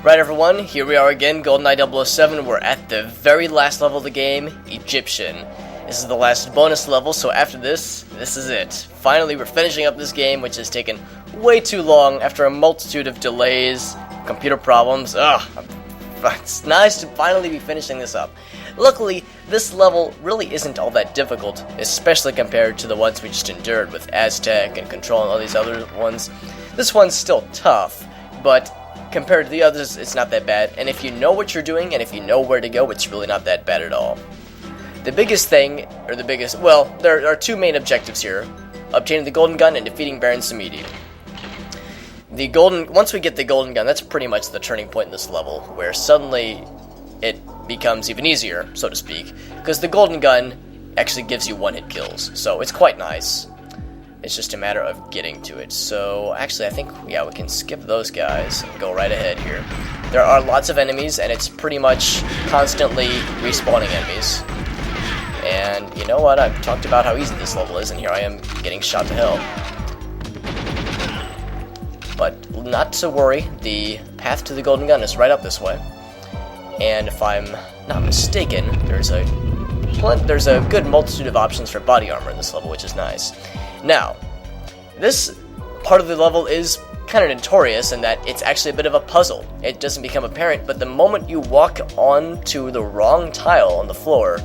Right everyone, here we are again, Goldeneye 007, we're at the very last level of the game, Egyptian. This is the last bonus level, so after this is it. Finally, we're finishing up this game, which has taken way too long after a multitude of delays, computer problems. It's nice to finally be finishing this up. Luckily, this level really isn't all that difficult, especially compared to the ones we just endured with Aztec and Control and all these other ones. This one's still tough, but compared to the others, it's not that bad, and if you know what you're doing, and if you know where to go, it's really not that bad at all. The biggest thing, well, there are two main objectives here. Obtaining the golden gun and defeating Baron Samedi. Once we get the golden gun, that's pretty much the turning point in this level, where suddenly it becomes even easier, so to speak, because the golden gun actually gives you one-hit kills, so it's quite nice. It's just a matter of getting to it. So, actually, I think, yeah, we can skip those guys and go right ahead here. There are lots of enemies, and it's pretty much constantly respawning enemies. And, you know what, I've talked about how easy this level is, and here I am getting shot to hell. But not to worry, the path to the golden gun is right up this way. And if I'm not mistaken, there's a good multitude of options for body armor in this level, which is nice. Now, this part of the level is kind of notorious in that it's actually a bit of a puzzle. It doesn't become apparent, but the moment you walk onto the wrong tile on the floor,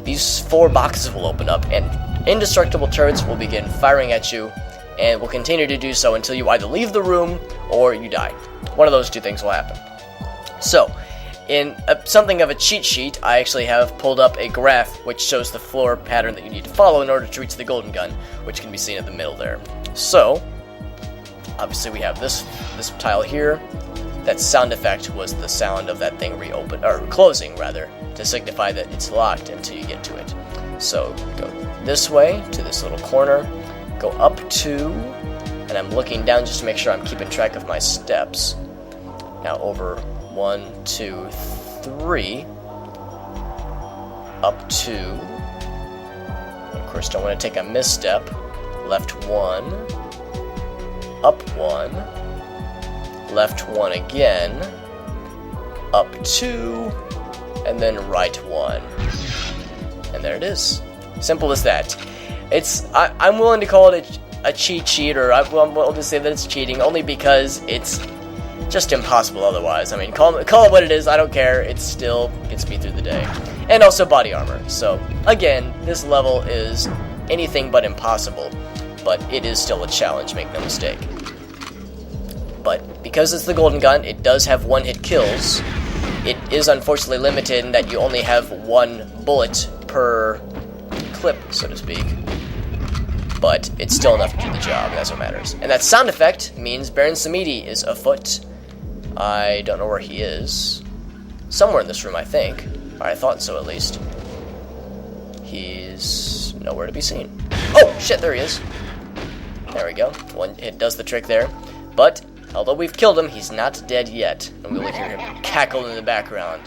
these 4 boxes will open up, and indestructible turrets will begin firing at you, and will continue to do so until you either leave the room or you die. One of those two things will happen. So, in something of a cheat sheet, I actually have pulled up a graph which shows the floor pattern that you need to follow in order to reach the golden gun, which can be seen at the middle there. So, obviously we have this tile here. That sound effect was the sound of that thing closing rather, to signify that it's locked until you get to it. So, go this way to this little corner, go up 2, and I'm looking down just to make sure I'm keeping track of my steps. Now over 1, 2, 3, up 2, of course don't want to take a misstep, left 1, up 1, left 1 again, up 2, and then right 1, and there it is. Simple as that. I'm willing to call it a cheat sheet, or I'm willing to say that it's cheating, only because it's just impossible otherwise. I mean, call it what it is, I don't care, it still gets me through the day. And also body armor. So, again, this level is anything but impossible, but it is still a challenge, make no mistake. But because it's the golden gun, it does have one-hit kills. It is unfortunately limited in that you only have 1 bullet per clip, so to speak. But it's still enough to do the job, that's what matters. And that sound effect means Baron Samedi is afoot. I don't know where he is. Somewhere in this room, I think. Or I thought so, at least. He's nowhere to be seen. Oh, shit, there he is. There we go. One hit does the trick there. But, although we've killed him, he's not dead yet. And we'll hear him cackle in the background.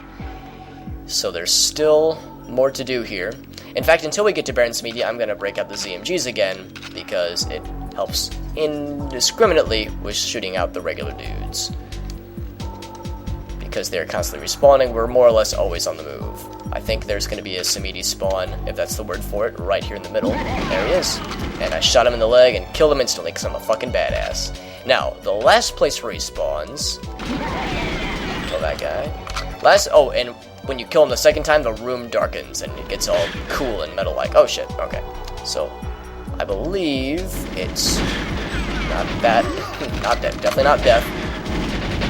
So there's still more to do here. In fact, until we get to Baron Samedi, I'm going to break out the ZMGs again, because it helps indiscriminately with shooting out the regular dudes. Because they're constantly respawning, we're more or less always on the move. I think there's going to be a Samedi spawn, if that's the word for it, right here in the middle. There he is. And I shot him in the leg and killed him instantly, because I'm a fucking badass. Now, the last place where he spawns... Kill that guy. And when you kill him the second time, the room darkens and it gets all cool and metal-like. Oh shit, okay. So, I believe it's not that. Not death, definitely not death.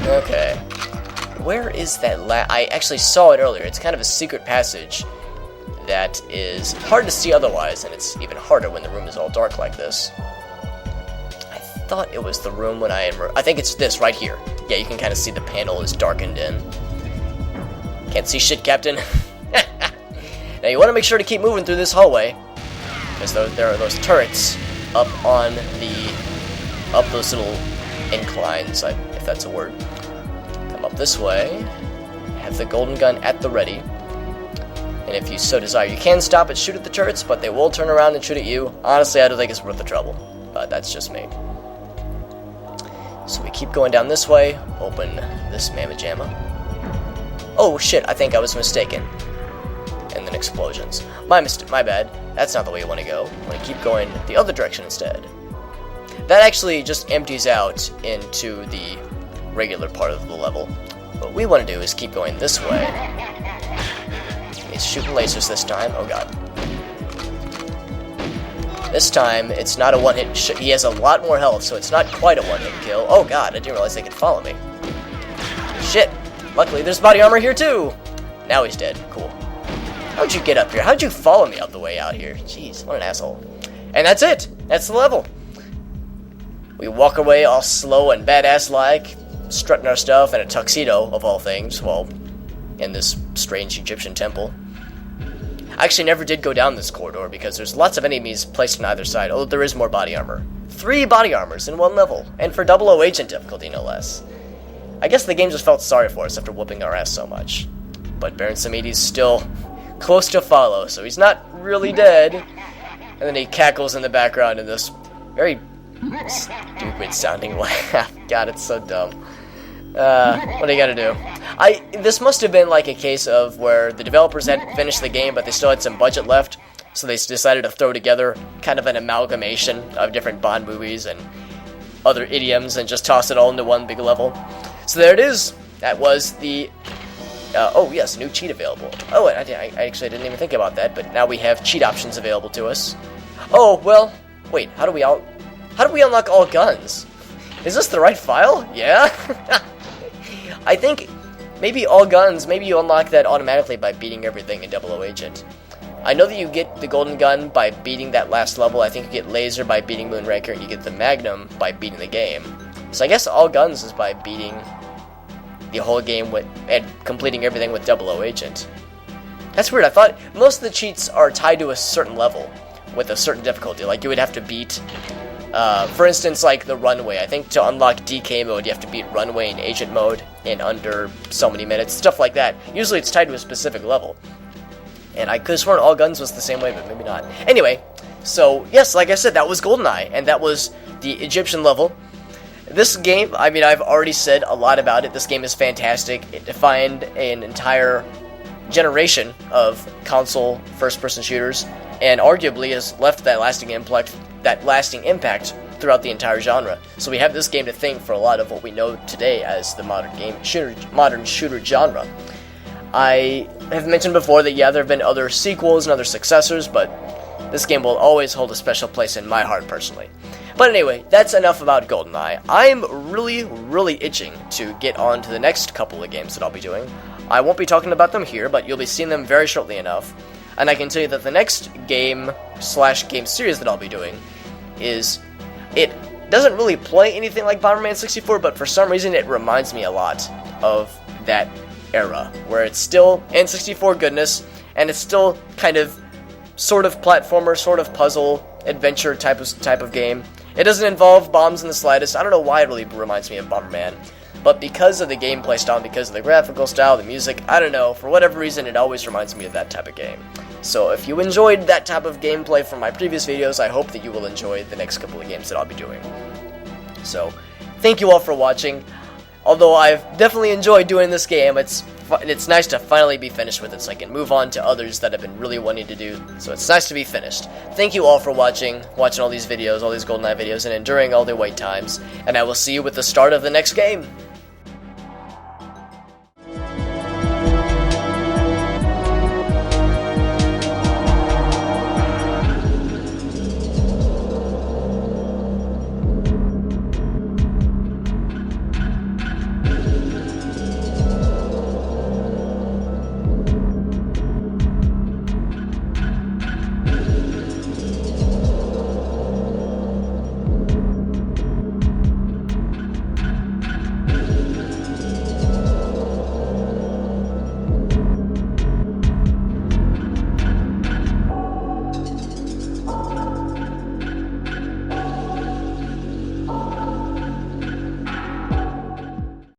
Okay. Where is that I actually saw it earlier. It's kind of a secret passage that is hard to see otherwise, and it's even harder when the room is all dark like this. I thought it was the room when I think it's this right here. Yeah, you can kind of see the panel is darkened in. Can't see shit, Captain. Now you want to make sure to keep moving through this hallway, because there are those turrets up those little inclines, if that's a word. Come up this way, have the golden gun at the ready, and if you so desire, you can stop and shoot at the turrets, but they will turn around and shoot at you. Honestly, I don't think it's worth the trouble, but that's just me. So we keep going down this way, open this mamma jamma. Oh shit, I think I was mistaken. And then explosions. My bad. That's not the way you want to go. You want to keep going the other direction instead. That actually just empties out into the regular part of the level. What we want to do is keep going this way. He's shooting lasers this time. Oh god. This time, it's not a one-hit. He has a lot more health, so it's not quite a one-hit kill. Oh god, I didn't realize they could follow me. Shit. Luckily, there's body armor here too. Now he's dead. Cool. How'd you get up here? How'd you follow me all the way out here? Jeez, what an asshole. And that's it. That's the level. We walk away all slow and badass-like, strutting our stuff in a tuxedo, of all things, well, in this strange Egyptian temple. I actually never did go down this corridor because there's lots of enemies placed on either side, although there is more body armor. 3 body armors in one level, and for 00 agent difficulty, no less. I guess the game just felt sorry for us after whooping our ass so much. But Baron Samedi's still close to follow, so he's not really dead. And then he cackles in the background in this very stupid sounding laugh. God, it's so dumb. What are you gonna do? This must have been like a case of where the developers hadn't finished the game, but they still had some budget left, so they decided to throw together kind of an amalgamation of different Bond movies and other idioms and just toss it all into one big level. So there it is. That was the... oh yes, new cheat available. Oh, I actually didn't even think about that, but now we have cheat options available to us. Oh, well, wait, how do we unlock all guns? Is this the right file? Yeah? I think maybe all guns, maybe you unlock that automatically by beating everything in 00 Agent. I know that you get the golden gun by beating that last level. I think you get laser by beating Moonraker, and you get the magnum by beating the game. So I guess all guns is by beating the whole game and completing everything with 00 Agent. That's weird. I thought most of the cheats are tied to a certain level with a certain difficulty. Like you would have to beat, for instance, like the runway. I think to unlock DK mode, you have to beat runway in agent mode in under so many minutes. Stuff like that. Usually it's tied to a specific level. And I could have sworn all guns was the same way, but maybe not. Anyway, so yes, like I said, that was Goldeneye, and that was the Egyptian level. This game, I mean, I've already said a lot about it. This game is fantastic. It defined an entire generation of console first-person shooters, and arguably has left that lasting impact throughout the entire genre. So we have this game to thank for a lot of what we know today as the modern shooter genre. I have mentioned before that, yeah, there have been other sequels and other successors, but this game will always hold a special place in my heart personally. But anyway, that's enough about Goldeneye. I'm really itching to get on to the next couple of games that I'll be doing. I won't be talking about them here, but you'll be seeing them very shortly enough. And I can tell you that the next game series that I'll be doing it doesn't really play anything like Bomberman 64, but for some reason it reminds me a lot of that era, where it's still N64 goodness, and it's still kind of sort of platformer, sort of puzzle, adventure type of game. It doesn't involve bombs in the slightest. I don't know why it really reminds me of Bomberman, but because of the gameplay style, because of the graphical style, the music, I don't know, for whatever reason it always reminds me of that type of game. So if you enjoyed that type of gameplay from my previous videos, I hope that you will enjoy the next couple of games that I'll be doing. So, thank you all for watching. Although I've definitely enjoyed doing this game, it's nice to finally be finished with it so I can move on to others that I've been really wanting to do. So it's nice to be finished. Thank you all for watching all these videos, all these Goldeneye videos, and enduring all the wait times. And I will see you with the start of the next game.